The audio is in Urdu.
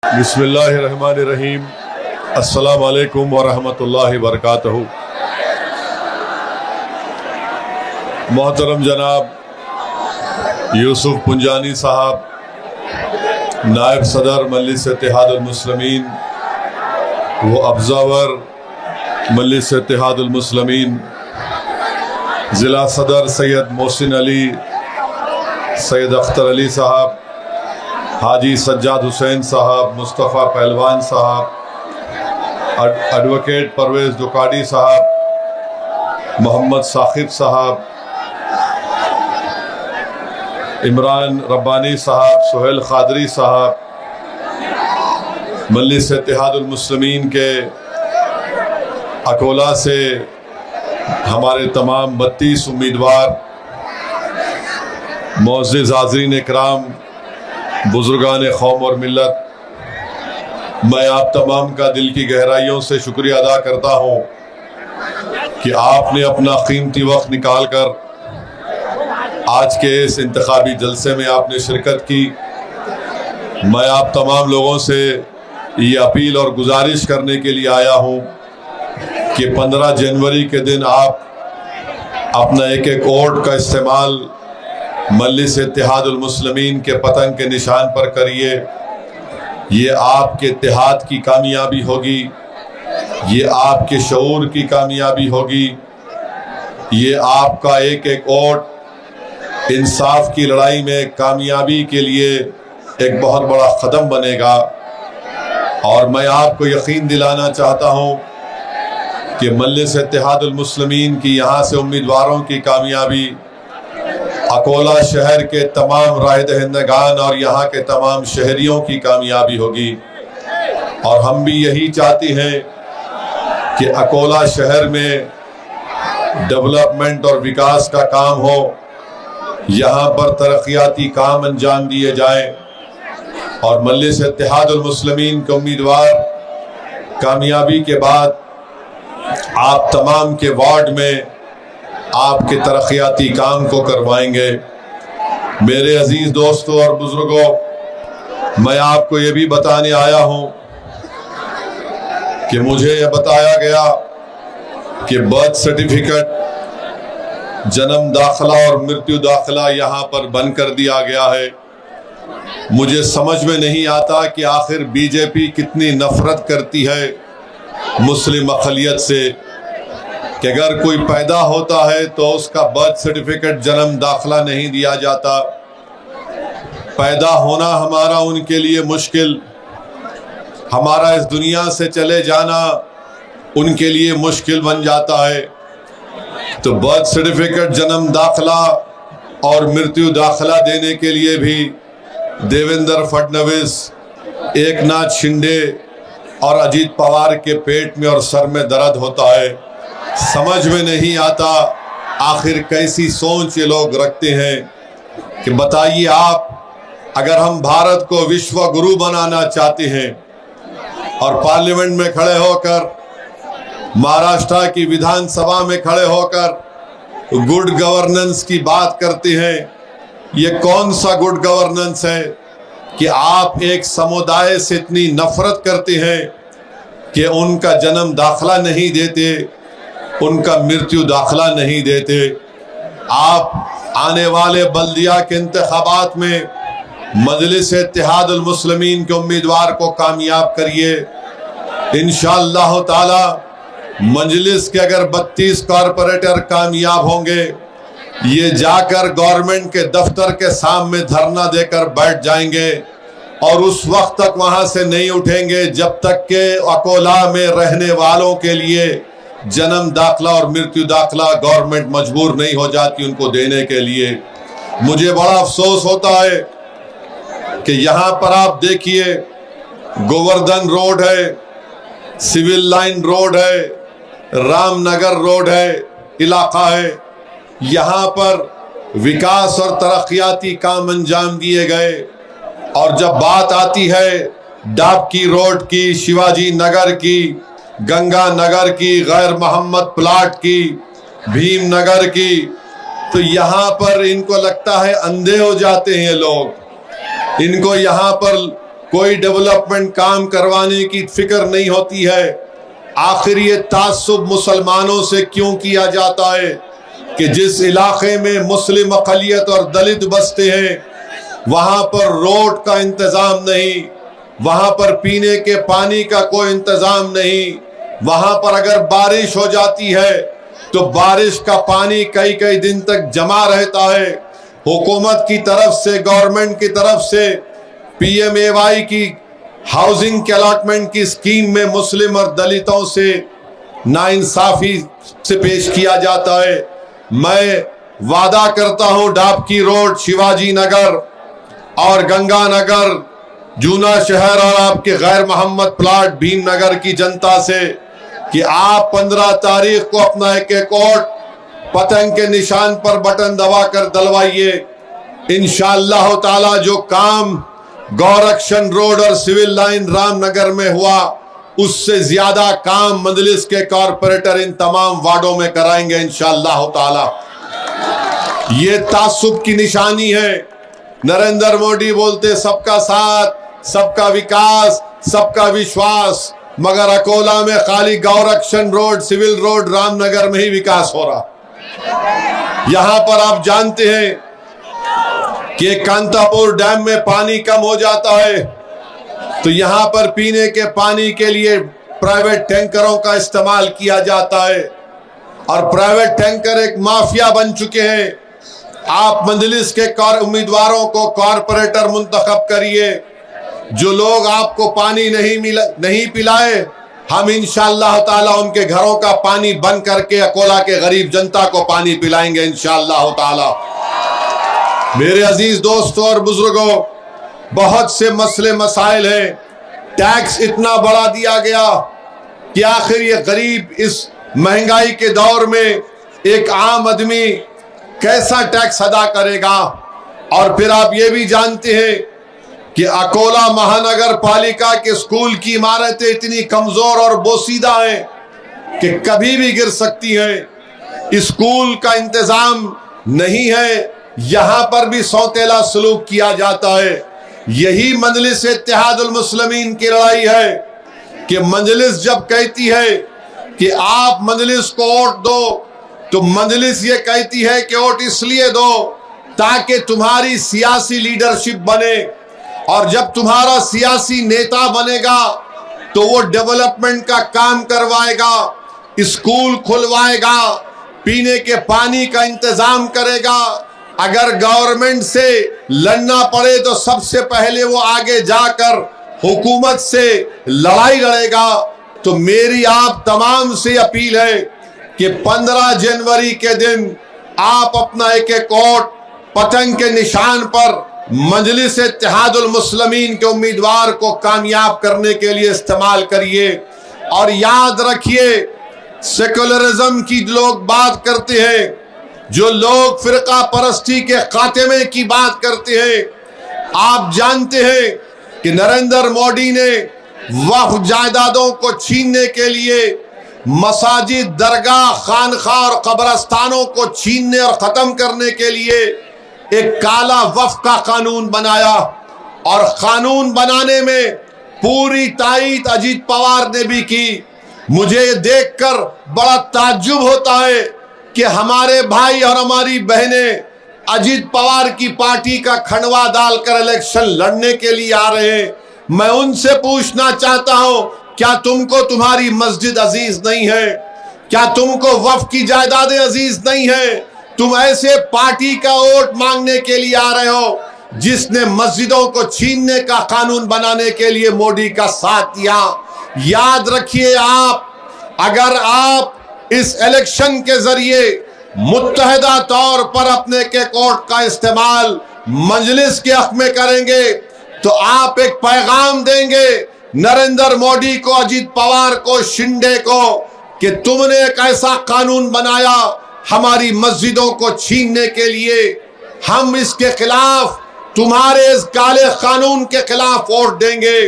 بسم اللہ الرحمن الرحیم۔ السلام علیکم ورحمۃ اللہ وبرکاتہ۔ محترم جناب یوسف پنجانی صاحب، نائب صدر مجلس اتحاد المسلمین و ابزرور مجلس اتحاد المسلمین، ضلع صدر سید محسن علی، سید اختر علی صاحب، حاجی سجاد حسین صاحب، مصطفیٰ پہلوان صاحب، ایڈوکیٹ پرویز دکاڑی صاحب، محمد ثاقب صاحب، عمران ربانی صاحب، سہیل قادری صاحب، مجلس اتحاد المسلمین کے اکولہ سے ہمارے تمام 32 امیدوار، معزز حاضرین اکرام، بزرگان قوم اور ملت، میں آپ تمام کا دل کی گہرائیوں سے شکریہ ادا کرتا ہوں کہ آپ نے اپنا قیمتی وقت نکال کر آج کے اس انتخابی جلسے میں آپ نے شرکت کی۔ میں آپ تمام لوگوں سے یہ اپیل اور گزارش کرنے کے لیے آیا ہوں کہ 15 جنوری کے دن آپ اپنا ایک ووٹ کا استعمال مجلس اتحاد المسلمین کے پتنگ کے نشان پر کریے۔ یہ آپ کے اتحاد کی کامیابی ہوگی، یہ آپ کے شعور کی کامیابی ہوگی، یہ آپ کا ایک ووٹ انصاف کی لڑائی میں کامیابی کے لیے ایک بہت بڑا قدم بنے گا۔ اور میں آپ کو یقین دلانا چاہتا ہوں کہ مجلس اتحاد المسلمین کی یہاں سے امیدواروں کی کامیابی اکولہ شہر کے تمام رائے دہندگان اور یہاں کے تمام شہریوں کی کامیابی ہوگی۔ اور ہم بھی یہی چاہتے ہیں کہ اکولہ شہر میں ڈیولپمنٹ اور وکاس کا کام ہو، یہاں پر ترقیاتی کام انجام دیے جائیں، اور مجلس اتحاد المسلمین کے امیدوار کامیابی کے بعد آپ تمام کے وارڈ میں آپ کے ترقیاتی کام کو کروائیں گے۔ میرے عزیز دوستوں اور بزرگوں، میں آپ کو یہ بھی بتانے آیا ہوں کہ مجھے یہ بتایا گیا کہ برتھ سرٹیفکیٹ، جنم داخلہ اور مرتیو داخلہ یہاں پر بند کر دیا گیا ہے۔ مجھے سمجھ میں نہیں آتا کہ آخر بی جے پی کتنی نفرت کرتی ہے مسلم اقلیت سے، کہ اگر کوئی پیدا ہوتا ہے تو اس کا برتھ سرٹیفکیٹ، جنم داخلہ نہیں دیا جاتا۔ پیدا ہونا ہمارا ان کے لیے مشکل، ہمارا اس دنیا سے چلے جانا ان کے لیے مشکل بن جاتا ہے، تو برتھ سرٹیفکیٹ، جنم داخلہ اور مرتیو داخلہ دینے کے لیے بھی دیویندر فڈنویس، ایک ناتھ شنڈے اور اجیت پوار کے پیٹ میں اور سر میں درد ہوتا ہے۔ سمجھ میں نہیں آتا آخر کیسی سوچ یہ لوگ رکھتے ہیں کہ بتائیے آپ، اگر ہم بھارت کو وشو گرو بنانا چاہتے ہیں اور پارلیمنٹ میں کھڑے ہو کر، مہاراشٹر کی ویدھان سبھا میں کھڑے ہو کر گڈ گورننس کی بات کرتے ہیں، یہ کون سا گڈ گورننس ہے کہ آپ ایک سمودائے سے اتنی نفرت کرتے ہیں کہ ان کا جنم داخلہ نہیں دیتے، ان کا مرتیو داخلہ نہیں دیتے۔ آپ آنے والے بلدیہ کے انتخابات میں مجلس اتحاد المسلمین کے امیدوار کو کامیاب کریے۔ انشاءاللہ تعالی مجلس کے اگر 32 کارپوریٹر کامیاب ہوں گے، یہ جا کر گورنمنٹ کے دفتر کے سامنے دھرنا دے کر بیٹھ جائیں گے، اور اس وقت تک وہاں سے نہیں اٹھیں گے جب تک کہ اکولہ میں رہنے والوں کے لیے جنم داخلہ اور مرتیو داخلہ گورنمنٹ مجبور نہیں ہو جاتی ان کو دینے کے لیے۔ مجھے بڑا افسوس ہوتا ہے کہ یہاں پر آپ دیکھیے، گووردھن روڈ ہے، سول لائن روڈ ہے، رام نگر روڈ ہے، علاقہ ہے، یہاں پر وکاس اور ترقیاتی کام انجام دیے گئے، اور جب بات آتی ہے ڈابکی روڈ کی، شیواجی نگر کی، گنگا نگر کی، غیر محمد پلاٹ کی، بھیم نگر کی، تو یہاں پر ان کو لگتا ہے اندھے ہو جاتے ہیں لوگ، ان کو یہاں پر کوئی ڈیولپمنٹ کام کروانے کی فکر نہیں ہوتی ہے۔ آخر یہ تعصب مسلمانوں سے کیوں کیا جاتا ہے کہ جس علاقے میں مسلم اقلیت اور دلت بستے ہیں وہاں پر روڈ کا انتظام نہیں، وہاں پر پینے کے پانی کا کوئی انتظام نہیں، وہاں پر اگر بارش ہو جاتی ہے تو بارش کا پانی کئی دن تک جمع رہتا ہے۔ حکومت کی طرف سے، گورنمنٹ کی طرف سے PMAY کی ہاؤسنگ کے الاٹمنٹ کی اسکیم میں مسلم اور دلتوں سے ناانصافی سے پیش کیا جاتا ہے۔ میں وعدہ کرتا ہوں ڈابکی روڈ، شیواجی نگر اور گنگا نگر، جونا شہر اور آپ کے غیر محمد پلاٹ بھیم نگر کی جنتا سے کہ آپ 15 تاریخ کو اپنا ایک ووٹ پتنگ کے نشان پر بٹن دبا کر دلوائیے۔ انشاءاللہ تعالی جو کام گورکشن روڈ اور سول لائن رام نگر میں ہوا اس سے زیادہ کام مجلس کے کارپوریٹر ان تمام وارڈوں میں کرائیں گے انشاءاللہ تعالی۔ یہ تعصب کی نشانی ہے۔ نریندر مودی بولتے سب کا ساتھ، سب کا وکاس، سب کا وشواس، مگر اکولا میں خالی Gorakshan road, civil road, Ram Nagar میں ہی وکاس ہو رہا۔ یہاں پر آپ جانتے ہیں کہ کانتاپور ڈیم میں پانی کم ہو جاتا ہے تو یہاں پر پینے کے پانی کے لیے پرائیویٹ ٹینکروں کا استعمال کیا جاتا ہے، اور پرائیویٹ ٹینکر ایک مافیا بن چکے ہیں۔ آپ مجلس کے امیدواروں کو کارپوریٹر منتخب کریے، جو لوگ آپ کو پانی نہیں پلائے ہم انشاءاللہ تعالی ان کے گھروں کا پانی بند کر کے اکولا کے غریب جنتا کو پانی پلائیں گے انشاءاللہ تعالی۔ میرے عزیز دوستوں اور بزرگوں، بہت سے مسئلے مسائل ہیں۔ ٹیکس اتنا بڑا دیا گیا کہ آخر یہ غریب اس مہنگائی کے دور میں ایک عام آدمی کیسا ٹیکس ادا کرے گا؟ اور پھر آپ یہ بھی جانتے ہیں کہ اکولا مہانگر پالیکا کے اسکول کی عمارتیں اتنی کمزور اور بوسیدہ ہیں کہ کبھی بھی گر سکتی ہیں۔ اسکول کا انتظام نہیں ہے، یہاں پر بھی سوتیلا سلوک کیا جاتا ہے۔ یہی مجلس اتحاد المسلمین کی لڑائی ہے کہ مجلس جب کہتی ہے کہ آپ مجلس کو ووٹ دو تو مجلس یہ کہتی ہے کہ ووٹ اس لیے دو تاکہ تمہاری سیاسی لیڈرشپ بنے، اور جب تمہارا سیاسی نیتا بنے گا تو وہ ڈیولپمنٹ کا کام کروائے گا، اسکول کھلوائے گا، پینے کے پانی کا انتظام کرے گا۔ اگر گورنمنٹ سے لڑنا پڑے تو سب سے پہلے وہ آگے جا کر حکومت سے لڑائی لڑے گا۔ تو میری آپ تمام سے اپیل ہے کہ 15 جنوری کے دن آپ اپنا ایک ووٹ پتنگ کے نشان پر مجلس اتحاد المسلمین کے امیدوار کو کامیاب کرنے کے لیے استعمال کریے۔ اور یاد رکھیے، سیکولرزم کی لوگ بات کرتے ہیں، جو لوگ فرقہ پرستی کے خاتمے کی بات کرتے ہیں، آپ جانتے ہیں کہ نریندر مودی نے وقف جائیدادوں کو چھیننے کے لیے مساجد، درگاہ، خانقاہ اور قبرستانوں کو چھیننے اور ختم کرنے کے لیے ایک کالا وقف کا قانون بنایا، اور قانون بنانے میں پوری تائید اجیت پوار نے بھی کی۔ مجھے یہ دیکھ کر بڑا تعجب ہوتا ہے کہ ہمارے بھائی اور ہماری بہنیں اجیت پوار کی پارٹی کا کھنڈوا ڈال کر الیکشن لڑنے کے لیے آ رہے ہیں۔ میں ان سے پوچھنا چاہتا ہوں، کیا تم کو تمہاری مسجد عزیز نہیں ہے؟ کیا تم کو وقف کی جائیدادیں عزیز نہیں ہیں؟ تم ایسے پارٹی کا ووٹ مانگنے کے لیے آ رہے ہو جس نے مسجدوں کو چھیننے کا قانون بنانے کے لیے مودی کا ساتھ دیا۔ یاد رکھیے، اگر آپ اس الیکشن کے ذریعے متحدہ طور پر اپنے کے ووٹ کا استعمال مجلس کے حق میں کریں گے تو آپ ایک پیغام دیں گے نریندر مودی کو، اجیت پوار کو، شنڈے کو، کہ تم نے ایک ایسا قانون بنایا ہماری مسجدوں کو چھیننے کے لیے، ہم اس کے خلاف، تمہارے اس کالے قانون کے خلاف ووٹ دیں گے۔